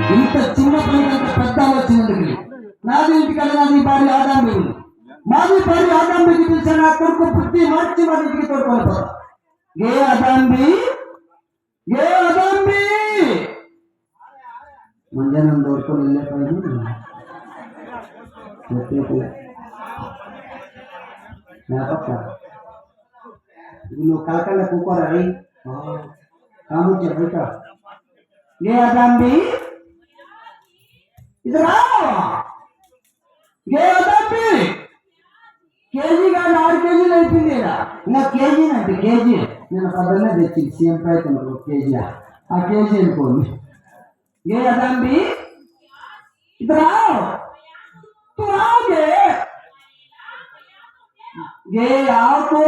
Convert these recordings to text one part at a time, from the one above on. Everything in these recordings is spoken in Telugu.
ఇంత చిన్న పని అంత పెద్ద ఆలోచన నాది ఇంటికన్నా నాది భార్య ఆదాంబి మాది భార్య ఆదాంబికి పిలిచిన నా కొడుకు బుద్ధి మార్చి మా ఇంటికి తోడుకొని ఏ ఆదాంబి ఏ ఆదాంబి మధ్యాహ్నం తోడుకొని వెళ్ళిపోయాను నువ్వు కలకల్ల కూకోరా కాము చెప్పుట ఏ ఆదాంబి ఇది రా ఏ ఆదాంబి కేజీ కాదు 6 కేజీలు అయిపోయింది ఇంకా కేజీ అంటే కేజీ నేను పొద్దున్నే తెచ్చింది సీఎం ప్రయత్నం కేజీ ఆ కేజీ వెళ్ళిపోయింది ఏ ఆదాంబి ఇది రా तू आओ ये आओ तो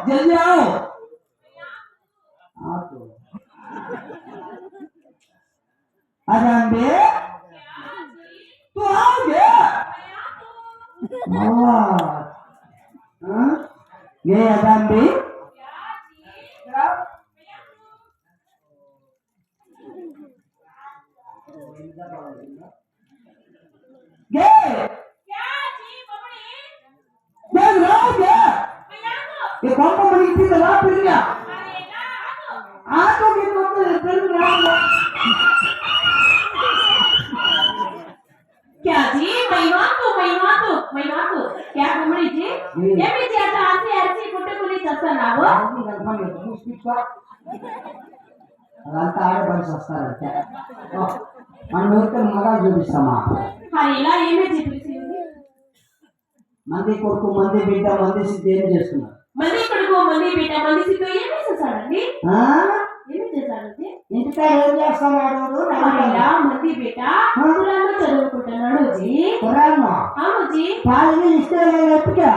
जल्दी आओ तो आजान तू आओगे ये आजान बे ये ये कौन कौन बनी थी दवा फिर गया आ तो ये तो फिर रहा क्या जी महिमा तो क्या घूमड़ी जी ये भी जी आता ऐसे कुट्टे कुली चस्ता ना वो अलांता आए बड़ी सस्ता रहता है मन में तो मगा जो भी समा हाँ इला ये में जी మంది కొడుకు మంది బిడ్డ మంది సిద్ధి ఏం చేస్తున్నారు మంది కొడుకు మంది బిడ్డ మంది సిద్ధి ఏం చేస్తాడండి ఏం చేస్తాడండి ఇంటికా ఏం చేస్తున్నాడు ఇలా మంది బిడ్డ ఖురాన్ చదువుకుంటున్నాడు జీ ఖురాన్ అవును జీ పాలు ఇస్తే ఎప్పుడా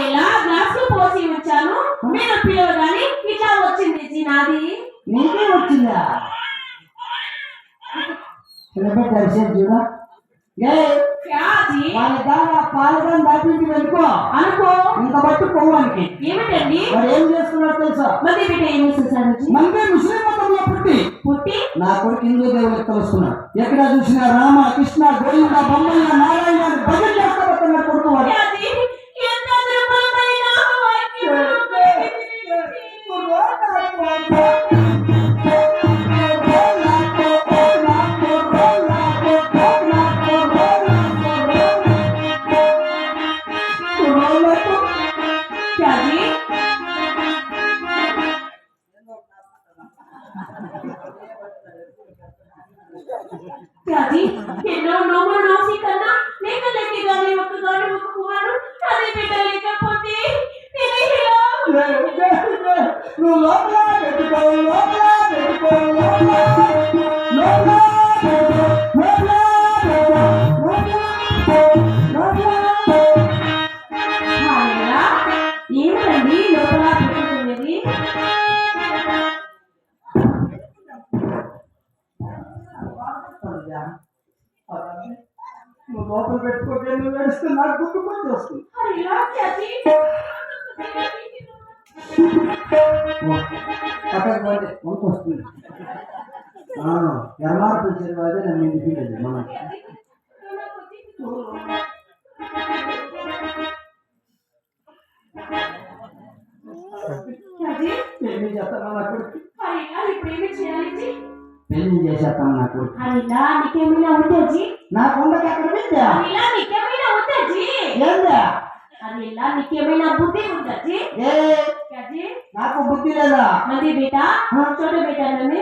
ఇలా గ్లాస్ లో పోసి ఉంచాను మీరు పిలవగానే ఇట్లా వచ్చింది జీ నాది నీకే వచ్చిందా చిన్నపై దర్శనం చూడ పాలదాన్ని దాటించి వెళ్ళిపో అనుకో ఇంకా బట్టి పోవానికి ఏమిటండి వాడు ఏం చేస్తున్నాడు తెలుసా మంది బిడ్డ ఏం చేస్తాడు మంది ముస్లిం మతంలో పుట్టి నా కొడుకు హిందూ దేవులకు తెలుస్తున్నాడు ఎక్కడ చూసినా రామ కృష్ణ గోవింద బొమ్మయ్య నారాయణ భజన చేస్తాడు కొడుకు వాడు ఎన్నో నోము నోసి కన్నా లేక లేక గాని ఒక కుమారు అదే బిడ్డ లేకపోతే నువ్వు లోపల పెట్టుకో ఏమండి లోపల పెట్టుకునేది నువ్వు లోపల పెట్టుకోకే నువ్వు వేస్తే నాకు గుర్తుకొచ్చి వస్తుంది పక్కకు పోతే వంక వస్తుంది ఎర్మార్పు చేరువాదే నన్ను ఇంటికి మనం పెళ్లి చేస్తాను నా కొడుకు పెళ్లి చేసేస్తాను నా కొడుకు నీకేమైనా ఉంటే జీ నా కొండకి అక్కడ విద్యా నీకేమైనా ఉంటే జీ ఏందా నీకేమైనా బుద్ధి ఉందా జీ నాకు బుద్ధి లేదా మంది బేట చోట బేట నన్ను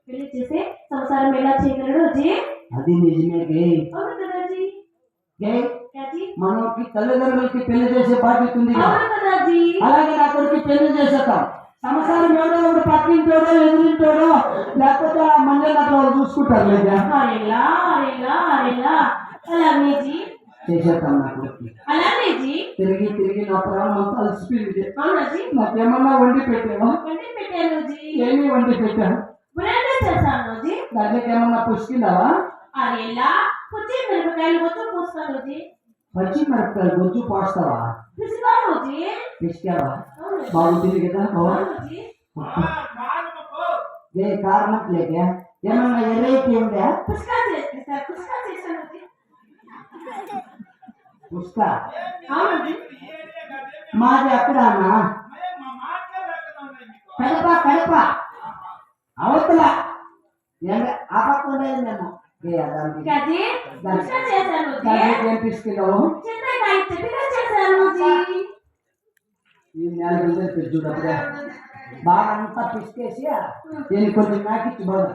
పెళ్లి చేసి సంసారం ఎలా చేయగలడు జీ అది నిజమే అవును కదా జీ మనకి తల్లిదండ్రులకి పెళ్లి చేసే బాధ్యత ఉంది అవును కదా జీ అలాగే నా కొడుకు పెళ్లి చేసేస్తాం సంసారం ఎవడో ఒకటి పక్కింటోడో ఎదురింటోడో లేకపోతే ఆ మండలి అట్లా చూసుకుంటారు లేదా అలాగే జీ చేసేస్తాం నా కొడుకు అలాగే జీ తిరిగి నా ప్రాణం అంతా అలసిపోయింది అవునా జీ నాకేమన్నా వండి పెట్టావా వండి పెట్టాను జీ ఏమి వండి పెట్టాను బ్రెడ్ చేస్తాను జీ దానికి ఏమన్నా పుష్కిందావా అలా పుచ్చి మిరపకాయలు మొత్తం పోస్తాను జీ పచ్చి మిరపకాయలు గొజ్జు పోస్తావా పిసికాను జీ పిసికావా బాగుంటుంది కదా జీ ఏ కారణం లేక ఏమన్నా ఎర్రైతే ఉందా ఈసారి కుస్కా చేశాను జీ. పుష్క అవును జీ. మాది అక్కడ అన్న కడప కడప అవతల ఆ పక్క ఉండేది మేము ఇంకా జీ కుస్కా చేశాను జీ. ఏం తీసుకెళ్ళావు చింతకాయ చట్నీ చేశాను జీ. ఈ నెల గురించి చూడప్పుడే బాగా అంతా పిసికేసి దీన్ని కొంచెం నాకిచ్చి బాగా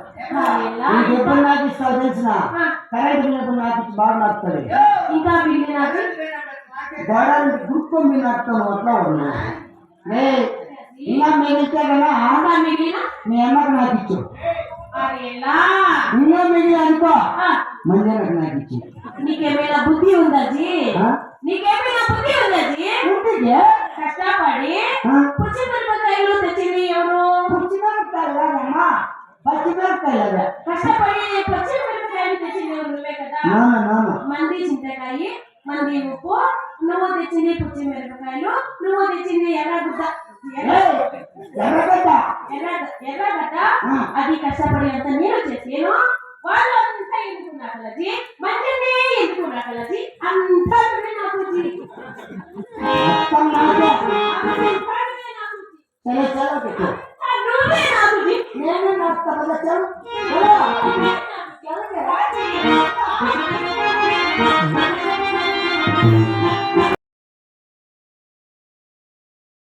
ఎలా? నీకు ఎప్పుడు నాకిస్తావు తెలిసిన కరెంట్ బిల్ నాకిచ్చి బాగా నాకుతుంది ఇంకా బిల్లు నాకు గోడని గుర్తు మీరు నాకుతాను అట్లా ఉన్నాయి ఇంకా మిగిలితే కదా ఇంకా మిగిలిన మీ అమ్మకి నాకు ఇచ్చు ఎలా? ఇంకా మిగిలి అనుకో ఆ, మంజానికి నాకు ఇచ్చి నీకేమైనా బుద్ధి ఉందా జీ? ఆ? నీకేమైనా బుద్ధి ఉందా జీ? ఉంటే కష్టపడి పచ్చిమిరపకాయలు తెచ్చింది ఎవరు? పచ్చిమిరపకాయలమ్మా పచ్చిమిరపకాయలు కష్టపడి పచ్చిమిరపకాయలు తెచ్చింది ఎవరు? నువ్వే కదా. నాన్న మంది చింతకాయ, మంది ఉప్పు, నువ్వు తెచ్చింది పచ్చిమిరపకాయలు, నువ్వు తెచ్చింది ఎర్రగుడ్డ. ఎర్రగడ్డ ఎర్రగడ్డ అది కష్టపడి అంత నేను చేసాను. వాళ్ళు అంతా ఎందుకున్నా కలజీ, మంచిని ఎందుకున్నా కలజీ, అంతా నువ్వే నాకు జీ. మొత్తం నాకే. అంతా నువ్వే నాకు జీ. చలో చలో పెట్టు అంతా నువ్వే నాకు జీ. నేను నాకు చలో చలో నువ్వే నాకు జీ.